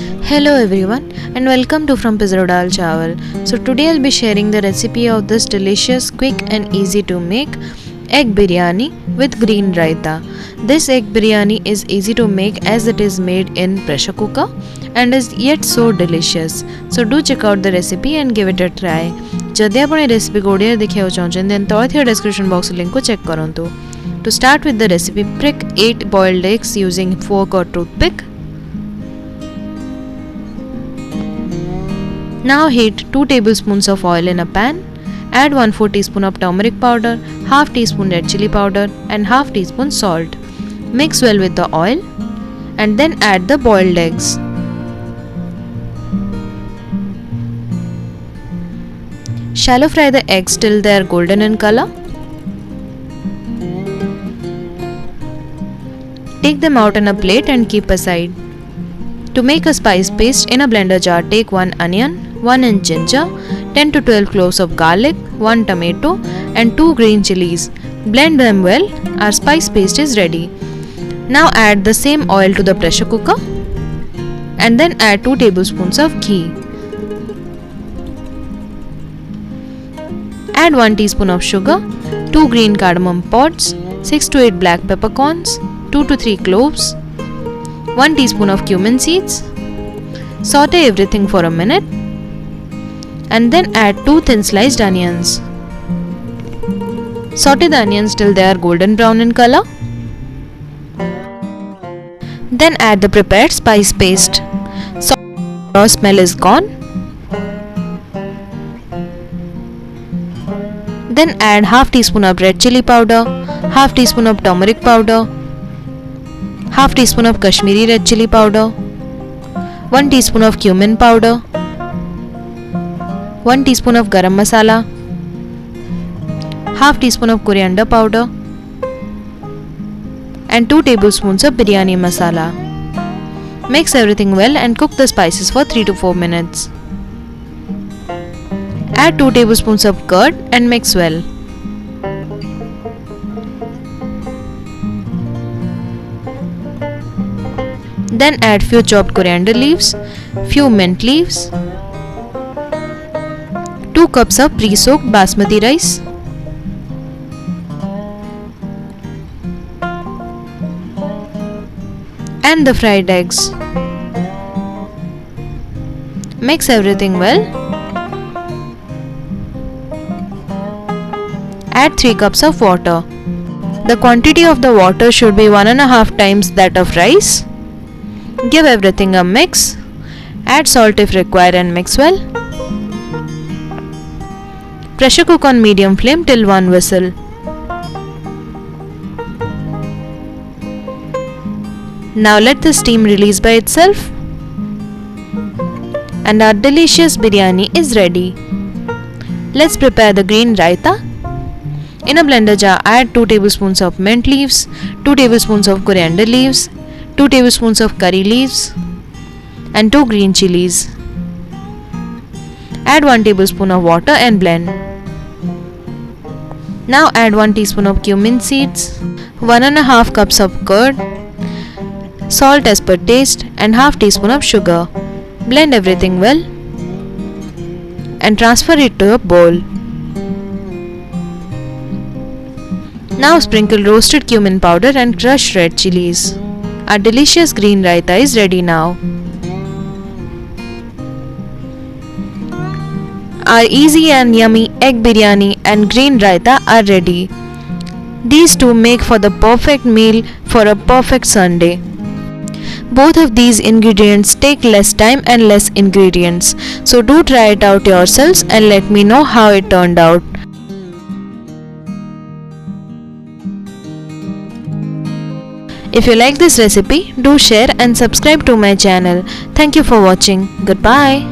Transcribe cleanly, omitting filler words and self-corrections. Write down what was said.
Hello everyone and welcome to From Pizza Dal Chawal. So today I'll be sharing the recipe of this delicious, quick and easy to make egg biryani with green raita. This egg biryani is easy to make as it is made in pressure cooker and is yet so delicious. So do check out the recipe and give it a try. जदि आपण recipe को ओडिया देखिया चाहछन then तळे थिया description box link को check करंतु. To start with the recipe, prick 8 boiled eggs using fork or toothpick. Now heat 2 tablespoons of oil in a pan. Add 1/4 teaspoon of turmeric powder, half teaspoon red chilli powder and half teaspoon salt. Mix well with the oil and then add the boiled eggs. Shallow fry the eggs till they are golden in color. Take them out in a plate and keep aside. To make a spice paste, in a blender jar take 1 onion, 1 inch ginger, 10 to 12 cloves of garlic, 1 tomato and 2 green chillies. Blend them well. Our spice paste is ready. Now add the same oil to the pressure cooker and then add 2 tablespoons of ghee. Add 1 teaspoon of sugar, 2 green cardamom pods, 6 to 8 black peppercorns, 2 to 3 cloves, 1 teaspoon of cumin seeds. Saute everything for a minute and then add 2 thin sliced onions. Saute the onions till they are golden brown in color. Then add the prepared spice paste. So raw smell is gone. Then add half teaspoon of red chilli powder, half teaspoon of turmeric powder, half teaspoon of Kashmiri red chilli powder, 1 teaspoon of cumin powder, 1 teaspoon of Garam Masala, half teaspoon of Coriander powder and 2 tablespoons of Biryani Masala. Mix everything well and cook the spices for 3 to 4 minutes. Add 2 tablespoons of curd and mix well. Then add few chopped coriander leaves, few mint leaves, 2 cups of pre-soaked basmati rice, and the fried eggs. Mix everything well. Add 3 cups of water. The quantity of the water should be 1.5 times that of rice. Give everything a mix. Add salt if required and mix well. Pressure cook on medium flame till 1 whistle. Now let the steam release by itself. And our delicious biryani is ready. Let's prepare the green raita. In a blender jar, add 2 tablespoons of mint leaves, 2 tablespoons of coriander leaves, 2 tablespoons of curry leaves and 2 green chillies. Add 1 tablespoon of water and blend. Now add 1 teaspoon of cumin seeds, 1.5 cups of curd, salt as per taste and half teaspoon of sugar. Blend everything well and transfer it to a bowl. Now sprinkle roasted cumin powder and crushed red chillies. Our delicious green raita is ready now. Our easy and yummy egg biryani and green raita are ready. These two make for the perfect meal for a perfect Sunday. Both of these ingredients take less time and less ingredients. So do try it out yourselves and let me know how it turned out. If you like this recipe, do share and subscribe to my channel. Thank you for watching. Goodbye.